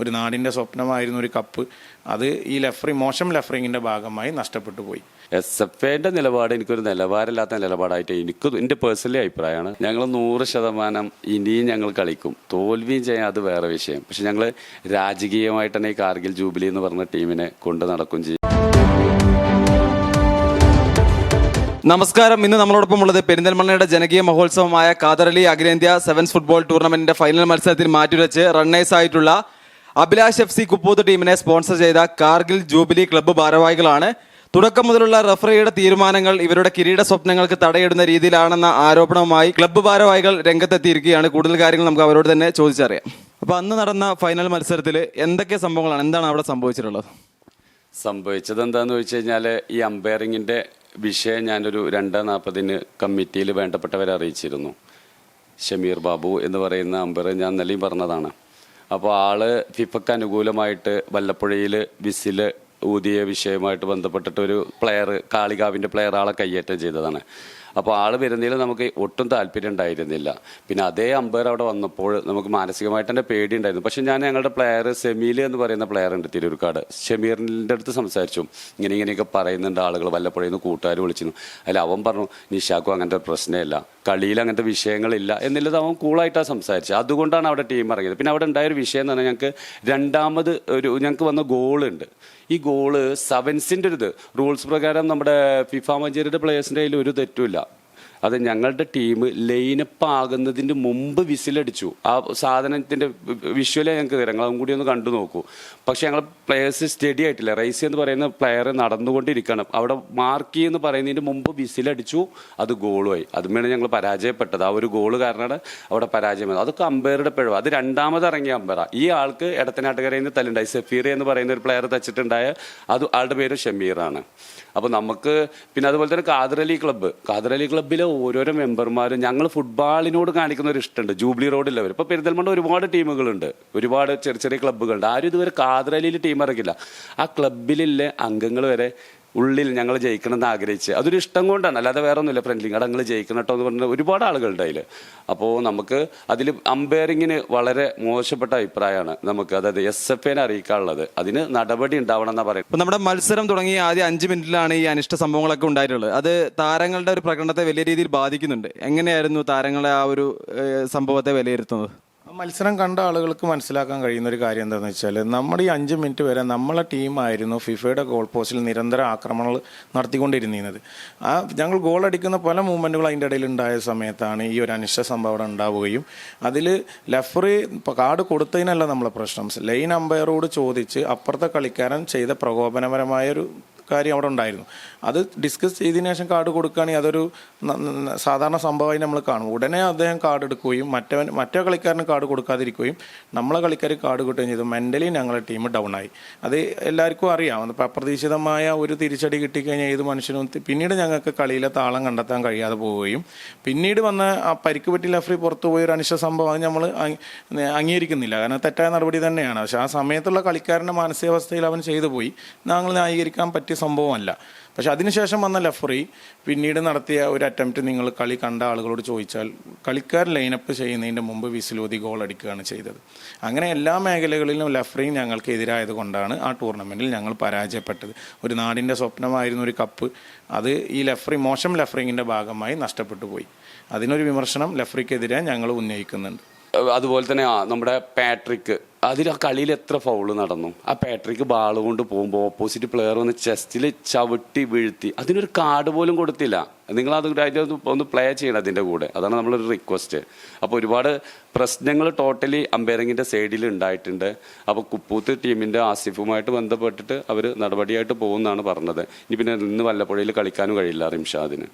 ഒരു നാടിൻ്റെ സ്വപ്നമായിരുന്ന ഒരു കപ്പ് അത് ഈ മോശം ലെഫറിങ്ങിൻ്റെ ഭാഗമായി നഷ്ടപ്പെട്ടു പോയി. SFAന്റെ നിലപാട് എനിക്കൊരു നിലവാരമില്ലാത്ത നിലപാടായിട്ട് എൻ്റെ പേഴ്സണലി അഭിപ്രായമാണ്. ഞങ്ങൾ 100% ഇനിയും ഞങ്ങൾ കളിക്കും, തോൽവിയും ചെയ്യാൻ അത് വേറെ വിഷയം. പക്ഷെ ഞങ്ങൾ രാജകീയമായിട്ട് തന്നെ ഈ കാർഗിൽ ജൂബിലി എന്ന് പറഞ്ഞ ടീമിനെ കൊണ്ട് നടക്കും ചെയ്യും. നമസ്കാരം. ഇന്ന് നമ്മളോടൊപ്പം ഉള്ളത് പെരിന്തൽമണ്ണയുടെ ജനകീയ മഹോത്സവമായ ഖാദർ അലി അഖിലേന്ത്യാ സെവൻസ് ഫുട്ബോൾ ടൂർണമെന്റിന്റെ ഫൈനൽ മത്സരത്തിൽ മാറ്റിവെച്ച് റണ്ണേഴ്സ് ആയിട്ടുള്ള അഭിലാഷ് FC കുപ്പൂത്ത് ടീമിനെ സ്പോൺസർ ചെയ്ത കാർഗിൽ ജൂബിലി ക്ലബ്ബ് ഭാരവാഹികളാണ്. തുടക്കം മുതലുള്ള റഫറിയുടെ തീരുമാനങ്ങൾ ഇവരുടെ കിരീട സ്വപ്നങ്ങൾക്ക് തടയിടുന്ന രീതിയിലാണെന്ന ആരോപണവുമായി ക്ലബ്ബ് ഭാരവാഹികൾ രംഗത്തെത്തിയിരിക്കുകയാണ്. കൂടുതൽ കാര്യങ്ങൾ നമുക്ക് അവരോട് തന്നെ ചോദിച്ചറിയാം. അപ്പോൾ അന്ന് നടന്ന ഫൈനൽ മത്സരത്തിൽ എന്തൊക്കെ സംഭവങ്ങളാണ്, എന്താണ് അവിടെ സംഭവിച്ചിട്ടുള്ളത്? സംഭവിച്ചത് എന്താണെന്ന് ചോദിച്ചു കഴിഞ്ഞാൽ, ഈ അമ്പയറിങ്ങിൻ്റെ വിഷയം ഞാനൊരു 2:40 കമ്മിറ്റിയിൽ വേണ്ടപ്പെട്ടവരെ അറിയിച്ചിരുന്നു. ഷമീർ ബാബു എന്ന് പറയുന്ന അമ്പയർ ഞാൻ ഇന്നലെയും പറഞ്ഞതാണ്. അപ്പോൾ ആള് ഫിഫക്ക് അനുകൂലമായിട്ട് വല്ലപ്പുഴയിൽ വിസില് ഊതിയ വിഷയമായിട്ട് ബന്ധപ്പെട്ടിട്ട് ഒരു പ്ലെയർ, കാളികാവിൻ്റെ പ്ലെയർ ആളെ കയ്യേറ്റം ചെയ്തതാണ്. അപ്പോൾ ആൾ വരുന്നതിൽ നമുക്ക് ഒട്ടും താല്പര്യം ഉണ്ടായിരുന്നില്ല. പിന്നെ അതേ അമ്പയർ അവിടെ വന്നപ്പോൾ നമുക്ക് മാനസികമായിട്ട് തന്നെ പേടിയുണ്ടായിരുന്നു. പക്ഷെ ഞാൻ ഞങ്ങളുടെ പ്ലെയർ സെമീൽ എന്ന് പറയുന്ന പ്ലെയർ ഉണ്ട് തിരൂർക്കാട്, ഷമീറിൻ്റെ അടുത്ത് സംസാരിച്ചു. ഇങ്ങനെയൊക്കെ പറയുന്നുണ്ട് ആളുകൾ, വല്ലപ്പോഴേ നിന്ന് കൂട്ടുകാർ വിളിച്ചിരുന്നു. അതിൽ അവൻ പറഞ്ഞു നിഷാക്കും അങ്ങനത്തെ പ്രശ്നമില്ല, കളിയിൽ അങ്ങനത്തെ വിഷയങ്ങളില്ല എന്നുള്ളത് അവൻ കൂളായിട്ടാണ് സംസാരിച്ചത്. അതുകൊണ്ടാണ് അവിടെ ടീം ഇറങ്ങിയത്. പിന്നെ അവിടെ ഉണ്ടായൊരു വിഷയം എന്ന് പറഞ്ഞാൽ ഞങ്ങൾക്ക് വന്ന ഗോളുണ്ട്. ഈ ഗോള് സെവൻസിൻ്റെ ഒരു റൂൾസ് പ്രകാരം നമ്മുടെ ഫിഫ മഞ്ചേരിയുടെ പ്ലേയേഴ്സിൻ്റെ കയ്യിൽ ഒരു തെറ്റുമില്ല. അത് ഞങ്ങളുടെ ടീം ലൈനപ്പ് ആകുന്നതിന് മുമ്പ് വിസിലടിച്ചു. ആ സാധനത്തിൻ്റെ വിഷ്വലേ ഞങ്ങൾക്ക് തരാം, അതും കൂടി ഒന്ന് കണ്ടു നോക്കൂ. പക്ഷെ ഞങ്ങൾ പ്ലേയേഴ്സ് സ്റ്റഡി ആയിട്ടില്ല. റൈസി എന്ന് പറയുന്ന പ്ലെയർ നടന്നുകൊണ്ടിരിക്കണം. അവിടെ മാർക്ക് എന്ന് പറയുന്നതിന് മുമ്പ് വിസിലടിച്ചു, അത് ഗോളുമായി. അതുമാണ് ഞങ്ങൾ പരാജയപ്പെട്ടത്. ആ ഒരു ഗോള് കാരണമാണ് അവിടെ പരാജയം. അതൊക്കെ അമ്പയറുടെ പിഴവ്. അത് രണ്ടാമത് ഇറങ്ങിയ അമ്പയറാണ്. ഈ ആൾക്ക് ഇടത്തനാട്ടുകരയിൽ നിന്ന് തല്ലുണ്ടായി. സഫീർ എന്ന് പറയുന്ന ഒരു പ്ലെയർ തച്ചിട്ടുണ്ടായ അത് ആളുടെ പേര് ഷമീറാണ്. അപ്പോൾ നമുക്ക് പിന്നെ അതുപോലെ തന്നെ ഖാദർ അലി ക്ലബ്ബിലെ ഓരോരോ മെമ്പർമാരും ഞങ്ങൾ ഫുട്ബോളിനോട് കാണിക്കുന്ന ഒരു ഇഷ്ടമുണ്ട്. ജൂബിലി റോഡിലവർ ഇപ്പോൾ പെരിന്തൽമണ്ണ ഒരുപാട് ടീമുകളുണ്ട്, ഒരുപാട് ചെറിയ ചെറിയ ക്ലബ്ബുകളുണ്ട്. ആരും ഇതുവരെ ഖാദർ അലിയിൽ ടീം ഇറക്കില്ല. ആ ക്ലബ്ബിലുള്ള അംഗങ്ങൾ വരെ ഉള്ളിൽ ഞങ്ങൾ ജയിക്കണമെന്ന് ആഗ്രഹിച്ച്, അതൊരു ഇഷ്ടം കൊണ്ടാണ്, അല്ലാതെ വേറെ ഒന്നുമില്ല. ഫ്രണ്ട്ലി ഞങ്ങൾ ജയിക്കണം കേട്ടോ എന്ന് പറഞ്ഞ ഒരുപാട് ആളുകളുണ്ട് അതിൽ. അപ്പോൾ നമുക്ക് അതിൽ അമ്പയറിങ്ങിന് വളരെ മോശപ്പെട്ട അഭിപ്രായമാണ് നമുക്ക്, അതായത് SFAനെ അറിയിക്കാനുള്ളത്. അതിന് നടപടി ഉണ്ടാവണം എന്നാണ് പറയുന്നത്. ഇപ്പം നമ്മുടെ മത്സരം തുടങ്ങി ആദ്യം 5 മിനിറ്റിലാണ് ഈ അനിഷ്ട സംഭവങ്ങളൊക്കെ ഉണ്ടായിട്ടുള്ളത്. അത് താരങ്ങളുടെ ഒരു പ്രകടനത്തെ വലിയ രീതിയിൽ ബാധിക്കുന്നുണ്ട്. എങ്ങനെയായിരുന്നു താരങ്ങളെ ആ ഒരു സംഭവത്തെ വിലയിരുത്തുന്നത്? മത്സരം കണ്ട ആളുകൾക്ക് മനസ്സിലാക്കാൻ കഴിയുന്ന ഒരു കാര്യം എന്താണെന്ന് വെച്ചാൽ, നമ്മുടെ ഈ 5 മിനിറ്റ് വരെ നമ്മളെ ടീമായിരുന്നു ഫിഫയുടെ ഗോൾ പോസ്റ്റിൽ നിരന്തര ആക്രമണങ്ങൾ നടത്തിക്കൊണ്ടിരുന്നത്. ഞങ്ങൾ ഗോൾ അടിക്കുന്ന പല മൂവ്മെൻറ്റുകൾ അതിൻ്റെ ഇടയിൽ ഉണ്ടായ സമയത്താണ് ഈ ഒരു അനിഷ്ട സംഭവം ഉണ്ടാവുകയും അതിൽ ലെഫറി കാർഡ് കൊടുത്തതിനല്ല നമ്മളെ പ്രശ്നം, ലൈൻ അമ്പയറോട് ചോദിച്ച് അപ്പുറത്തെ കളിക്കാരൻ ചെയ്ത പ്രകോപനപരമായൊരു കാര്യം അവിടെ ഉണ്ടായിരുന്നു. അത് ഡിസ്കസ് ചെയ്തതിനു ശേഷം കാർഡ് കൊടുക്കുകയാണെങ്കിൽ അതൊരു സാധാരണ സംഭവമായി നമ്മൾ കാണും. ഉടനെ അദ്ദേഹം കാർഡ് എടുക്കുകയും മറ്റേ കളിക്കാരന് കാർഡ് കൊടുക്കാതിരിക്കുകയും നമ്മളെ കളിക്കാർ കാർഡ് കിട്ടുകയും ചെയ്തു. മെൻ്റലി ഞങ്ങളുടെ ടീം ഡൗൺ ആയി. അത് എല്ലാവർക്കും അറിയാം. അപ്പോൾ അപ്രതീക്ഷിതമായ ഒരു തിരിച്ചടി കിട്ടിക്കഴിഞ്ഞാൽ ഏത് മനുഷ്യനും പിന്നീട് ഞങ്ങൾക്ക് കളിയിലെ താളം കണ്ടെത്താൻ കഴിയാതെ പോവുകയും പിന്നീട് വന്ന ആ പരിക്ക് പറ്റി ലെഫറി പുറത്തു പോയ ഒരു അനിഷ്ട സംഭവം നമ്മൾ അംഗീകരിക്കുന്നില്ല. കാരണം തെറ്റായ നടപടി തന്നെയാണ്. പക്ഷേ ആ സമയത്തുള്ള കളിക്കാരൻ്റെ മാനസികാവസ്ഥയിൽ അവൻ ചെയ്തു പോയി. ഞങ്ങൾ ന്യായീകരിക്കാൻ പറ്റിയ സംഭവമല്ല. പക്ഷെ അതിനുശേഷം വന്ന ലെഫറി പിന്നീട് നടത്തിയ ഒരു അറ്റംപ്റ്റ് നിങ്ങൾ കളി കണ്ട ആളുകളോട് ചോദിച്ചാൽ കളിക്കാർ ലൈനപ്പ് ചെയ്യുന്നതിൻ്റെ മുമ്പ് വിസിലൂതി ഗോൾ അടിക്കുകയാണ് ചെയ്തത്. അങ്ങനെ എല്ലാ മേഖലകളിലും ലെഫറി ഞങ്ങൾക്ക് എതിരായത് കൊണ്ടാണ് ആ ടൂർണമെൻറ്റിൽ ഞങ്ങൾ പരാജയപ്പെട്ടത്. ഒരു നാടിൻ്റെ സ്വപ്നമായിരുന്ന ഒരു കപ്പ് അത് ഈ മോശം ലെഫറിങ്ങിൻ്റെ ഭാഗമായി നഷ്ടപ്പെട്ടു പോയി. അതിനൊരു വിമർശനം ലെഫറിക്കെതിരെ ഞങ്ങൾ ഉന്നയിക്കുന്നുണ്ട്. അതുപോലെ തന്നെ നമ്മുടെ പാട്രിക്ക്, അതിൽ ആ കളിയിൽ എത്ര ഫൗള് നടന്നു. ആ പാട്രിക്ക് ബാൾ കൊണ്ട് പോകുമ്പോൾ ഓപ്പോസിറ്റ് പ്ലെയർ ഒന്ന് ചെസ്റ്റിൽ ചവിട്ടി വീഴ്ത്തി, അതിനൊരു കാർഡ് പോലും കൊടുത്തില്ല. നിങ്ങളത് ഒന്ന് പ്ലേ ചെയ്യണം അതിൻ്റെ കൂടെ. അതാണ് നമ്മളൊരു റിക്വസ്റ്റ്. അപ്പോൾ ഒരുപാട് പ്രശ്നങ്ങൾ ടോട്ടലി അമ്പയറിങ്ങിൻ്റെ സൈഡിൽ ഉണ്ടായിട്ടുണ്ട്. അപ്പോൾ കുപ്പൂത്ത് ടീമിൻ്റെ ആസിഫുമായിട്ട് ബന്ധപ്പെട്ടിട്ട് അവർ നടപടിയായിട്ട് പോകുമെന്നാണ് പറഞ്ഞത്. ഇനി പിന്നെ ഇന്ന് വല്ലപ്പുഴയിൽ കളിക്കാനും കഴിയില്ല റിംഷാദിന്.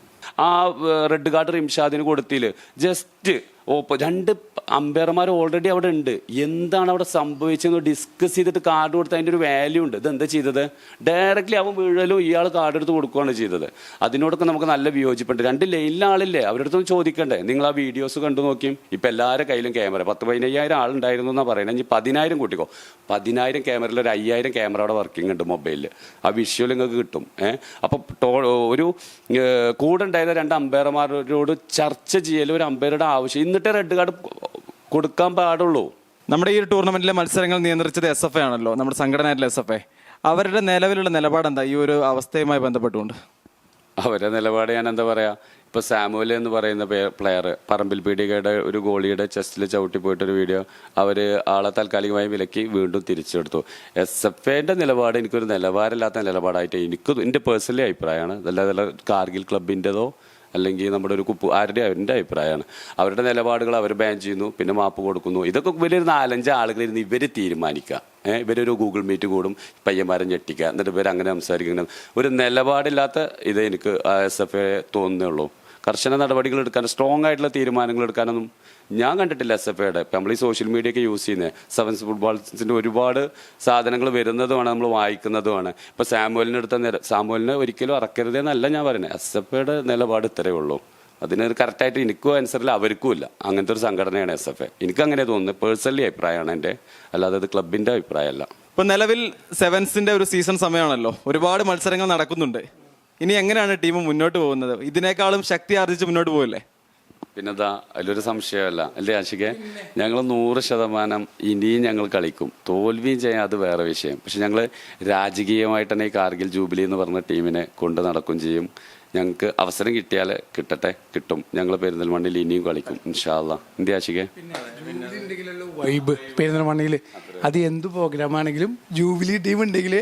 ആ റെഡ് കാർഡ് റിംഷാദിന് കൊടുത്തില്ല. ജസ്റ്റ് 2 അമ്പയർമാർ ഓൾറെഡി അവിടെ ഉണ്ട്. എന്താണ് അവിടെ സംഭവിച്ചതെന്ന് ഡിസ്കസ് ചെയ്തിട്ട് കാർഡ് കൊടുത്ത് അതിൻ്റെ ഒരു വാല്യൂ ഉണ്ട്. ഇതെന്താ ചെയ്തത്? ഡയറക്റ്റ്ലി അവൻ വീഴലും ഇയാൾ കാർഡ് എടുത്ത് കൊടുക്കുകയാണ് ചെയ്തത്. അതിനോടൊക്കെ നമുക്ക് നല്ല വിയോജിപ്പുണ്ട്. 2 ലൈനിലെ ആളില്ലേ, അവരുടെ അടുത്തൊന്നും ചോദിക്കണ്ടേ? നിങ്ങൾ ആ വീഡിയോസ് കണ്ടു നോക്കിയും. ഇപ്പം എല്ലാവരുടെ കയ്യിലും ക്യാമറ 10-15,000 ആളുണ്ടായിരുന്നു എന്നാണ് പറയുന്നത്. ഇനി 10,000 കൂട്ടിക്കോ. 10,000 ക്യാമറയിൽ ഒരു 5,000 ക്യാമറ അവിടെ വർക്കിംഗ് ഉണ്ട് മൊബൈലിൽ. ആ വിഷ്വൽ നിങ്ങൾക്ക് കിട്ടും. അപ്പോൾ ഒരു കൂടെ ഉണ്ടായിരുന്ന 2 അമ്പയർമാരോട് ചർച്ച ചെയ്യൽ ഒരു അമ്പയറുടെ ആവശ്യം. എന്നിട്ട് റെഡ് കാർഡ് കൊടുക്കാൻ പാടുള്ളൂ. നമ്മുടെ ഈ ഒരു ടൂർണമെന്റിലെ മത്സരങ്ങൾ നിയന്ത്രിച്ചത് SFA ആണല്ലോ, നമ്മുടെ സംഘടനയായിട്ടുള്ള SFA. അവരുടെ നിലവിലുള്ള നിലപാട് എന്താ ഈ ഒരു അവസ്ഥയുമായി ബന്ധപ്പെട്ടുകൊണ്ട്? അവരുടെ നിലപാട് ഞാൻ എന്താ പറയാ, ഇപ്പൊ സാമുവൽ എന്ന് പറയുന്ന പ്ലെയർ പറമ്പിൽ പീടികയുടെ ഒരു ഗോളിയുടെ ചെസ്റ്റിൽ ചവിട്ടി പോയിട്ടൊരു വീഡിയോ അവര് ആളെ താൽക്കാലികമായി വിലക്കി വീണ്ടും തിരിച്ചെടുത്തു. SFAന്റെ നിലപാട് എനിക്കൊരു നിലവാരമില്ലാത്ത നിലപാടായിട്ട് എന്റെ പേഴ്സണലി അഭിപ്രായമാണ്. അതല്ല കാർഗിൽ ക്ലബിൻ്റെതോ അല്ലെങ്കിൽ നമ്മുടെ ഒരു അവരുടെ അഭിപ്രായമാണ്. അവരുടെ നിലപാടുകൾ അവർ ബാൻ ചെയ്യുന്നു, പിന്നെ മാപ്പ് കൊടുക്കുന്നു. ഇതൊക്കെ വലിയൊരു 4-5 ആളുകളിരുന്ന് ഇവർ തീരുമാനിക്കുക. ഇവരൊരു ഗൂഗിൾ മീറ്റ് കൂടും, പയ്യന്മാരെ ഞെട്ടിക്കുക, എന്നിട്ട് ഇവർ അങ്ങനെ സംസാരിക്കുന്ന ഒരു നിലപാടില്ലാത്ത ഇത് എനിക്ക് SFA തോന്നുന്നേ ഉള്ളൂ. കർശന നടപടികൾ എടുക്കാൻ, സ്ട്രോങ് ആയിട്ടുള്ള തീരുമാനങ്ങൾ എടുക്കാനൊന്നും ഞാൻ കണ്ടിട്ടില്ല SFAയുടെ. ഇപ്പം നമ്മൾ ഈ സോഷ്യൽ മീഡിയ ഒക്കെ യൂസ് ചെയ്യുന്നത് സെവൻസ് ഫുട്ബോൾസിൻ്റെ ഒരുപാട് സാധനങ്ങൾ വരുന്നതുമാണ്, നമ്മൾ വായിക്കുന്നതുമാണ്. ഇപ്പം സാമുവലിനെ ഒരിക്കലും അറക്കരുതെന്നല്ല ഞാൻ പറയുന്നത്. SFAയുടെ നിലപാട് ഇത്രയേ ഉള്ളൂ. അതിന് കറക്റ്റായിട്ട് എനിക്കും ആൻസറില്ല, അവർക്കും ഇല്ല. അങ്ങനത്തെ ഒരു സംഘടനയാണ് SFA. എനിക്ക് അങ്ങനെ തോന്നുന്നത്, പേഴ്സണലി അഭിപ്രായമാണ് എൻ്റെ, അല്ലാതെ അത് ക്ലബിൻ്റെ അഭിപ്രായമല്ല. ഇപ്പൊ നിലവിൽ സെവൻസിന്റെ ഒരു സീസൺ സമയമാണല്ലോ, ഒരുപാട് മത്സരങ്ങൾ നടക്കുന്നുണ്ട്. ഇനി എങ്ങനെയാണ് ടീം മുന്നോട്ട് പോകുന്നത്? ഇതിനേക്കാളും ശക്തി ആർജിച്ച് മുന്നോട്ട് പോകില്ലേ? പിന്നെന്താ, അതിലൊരു സംശയമല്ല അല്ലേ ആശികെ? ഞങ്ങൾ 100% ഇനിയും ഞങ്ങൾ കളിക്കും. തോൽവിയും ചെയ്യാൻ അത് വേറെ വിഷയം. പക്ഷെ ഞങ്ങൾ രാജകീയമായിട്ട് തന്നെ ഈ കാർഗിൽ ജൂബിലി എന്ന് പറഞ്ഞ ടീമിനെ കൊണ്ട് നടക്കും ചെയ്യും. ഞങ്ങൾക്ക് അവസരം കിട്ടിയാൽ കിട്ടും. ഞങ്ങൾ പെരിന്തൽമണ്ണയിൽ ഇനിയും കളിക്കും ഇൻഷാ അല്ലാഹ്. എന്ത് ആശികെ? വൈബ് പെരിന്തൽമണ്ണയിൽ അത് എന്ത് പ്രോഗ്രാമാണെങ്കിലും ജൂബിലി ടീം ഉണ്ടെങ്കിൽ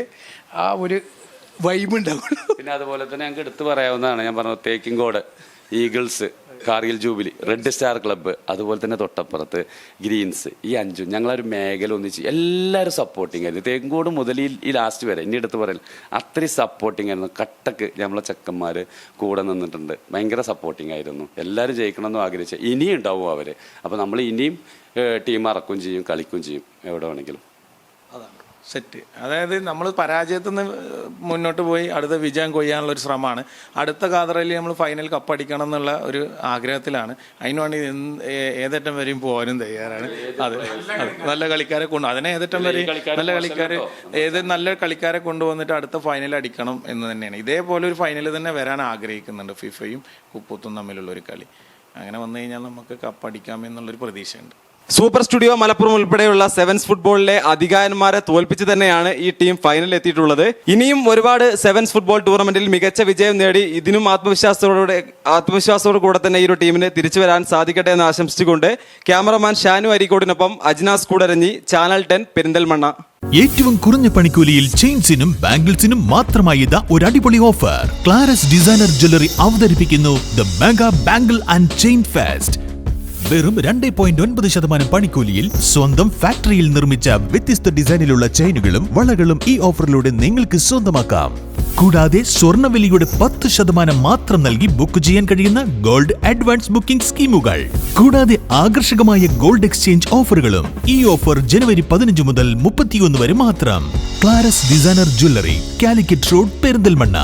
ആ ഒരു വൈബ് ഉണ്ടാവും. പിന്നെ അതുപോലെ തന്നെ ഞങ്ങൾക്ക് എടുത്തു പറയാവുന്നതാണ്, ഞാൻ പറഞ്ഞത് Thekkinkad eagles, Kargil jubilee, red star club, അതുപോലെ തന്നെ തൊട്ടപ്പുറത്ത് ഗ്രീൻസ്, ഈ 5 ഞങ്ങളൊരു മേഖല ഒന്നിച്ച് എല്ലാവരും സപ്പോർട്ടിങ് ആയിരുന്നു. തേക്കോട് മുതൽ ഈ ലാസ്റ്റ് വരെ ഇനി എടുത്ത് പറയില്ല, അത്രയും സപ്പോർട്ടിങ് ആയിരുന്നു. കട്ടക്ക് നമ്മളെ ചെക്കന്മാർ കൂടെ നിന്നിട്ടുണ്ട്, ഭയങ്കര സപ്പോർട്ടിങ് ആയിരുന്നു. എല്ലാവരും ജയിക്കണമെന്ന് ആഗ്രഹിച്ച ഇനിയും ഉണ്ടാവും അവർ. അപ്പോൾ നമ്മൾ ഇനിയും ടീം ഇറക്കുകയും ചെയ്യും, കളിക്കുകയും ചെയ്യും എവിടെ വേണമെങ്കിലും. അതാണ് സെറ്റ്. അതായത് നമ്മൾ പരാജയത്തിൽ നിന്ന് മുന്നോട്ട് പോയി അടുത്ത വിജയം കൊയ്യാനുള്ള ഒരു ശ്രമമാണ്. അടുത്ത കാതറയിൽ നമ്മൾ ഫൈനൽ കപ്പടിക്കണം എന്നുള്ള ഒരു ആഗ്രഹത്തിലാണ്. അതിനുവേണ്ടി ഏതറ്റം വരെയും പോകാനും തയ്യാറാണ്. അതെ, നല്ല കളിക്കാരെ അതിനെ ഏതറ്റം വരെയും നല്ല കളിക്കാരെ കൊണ്ടുവന്നിട്ട് അടുത്ത ഫൈനൽ അടിക്കണം എന്ന് തന്നെയാണ്. ഇതേപോലെ ഒരു ഫൈനൽ തന്നെ വരാൻ ആഗ്രഹിക്കുന്നുണ്ട്. ഫിഫയും കുപ്പത്തും തമ്മിലുള്ള ഒരു കളി അങ്ങനെ വന്നു കഴിഞ്ഞാൽ നമുക്ക് കപ്പടിക്കാം എന്നുള്ളൊരു പ്രതീക്ഷയുണ്ട്. സൂപ്പർ സ്റ്റുഡിയോ മലപ്പുറം ഉൾപ്പെടെയുള്ള സെവൻസ് ഫുട്ബോളിലെ അധികായന്മാരെ തോൽപ്പിച്ച് തന്നെയാണ് ഈ ടീം ഫൈനലിൽ എത്തിയിട്ടുള്ളത്. ഇനിയും ഒരുപാട് സെവൻസ് ഫുട്ബോൾ ടൂർണമെന്റിൽ മികച്ച വിജയം നേടി ഇതിനും ആത്മവിശ്വാസത്തോടു കൂടെ തന്നെ ഈ ഒരു ടീമിന് തിരിച്ചു വരാൻ സാധിക്കട്ടെ എന്ന് ആശംസിച്ചുകൊണ്ട് ക്യാമറമാൻ ഷാനു അരീക്കോടിനൊപ്പം അജ്നാസ് കൂടരഞ്ഞി, ചാനൽ 10 പെരിന്തൽമണ്ണ. ഏറ്റവും കുറഞ്ഞ പണിക്കൂലിയിൽ ചെയിൻസിനും ബാംഗിൾസിനും മാത്രമായി ഇതാ ഒരു അടിപൊളി ഓഫർ. ക്ലാരസ് ഡിസൈനർ ജ്വല്ലറി അവതരിപ്പിക്കുന്നു the mega bangle and chain fest. വെറും 2.9% പണിക്കൂലിയിൽ സ്വന്തം ഫാക്ടറിയിൽ നിർമ്മിച്ച വ്യത്യസ്ത ഡിസൈനിലുള്ള ചെയിനുകളും വളകളും ഈ ഓഫറിലൂടെ നിങ്ങൾക്ക് സ്വന്തമാക്കാം. കൂടാതെ സ്വർണ്ണവിലയുടെ 10% മാത്രം നൽകി ബുക്ക് ചെയ്യാൻ കഴിയുന്ന ഗോൾഡ് അഡ്വാൻസ് ബുക്കിംഗ് സ്കീമുകൾ, കൂടാതെ ആകർഷകമായ ഗോൾഡ് എക്സ്ചേഞ്ച് ഓഫറുകളും. ഈ ഓഫർ ജനുവരി 15 മുതൽ 31 വരെ മാത്രം. ക്ലാരസ് designer jewellery, Calicut road, Perinthalmanna.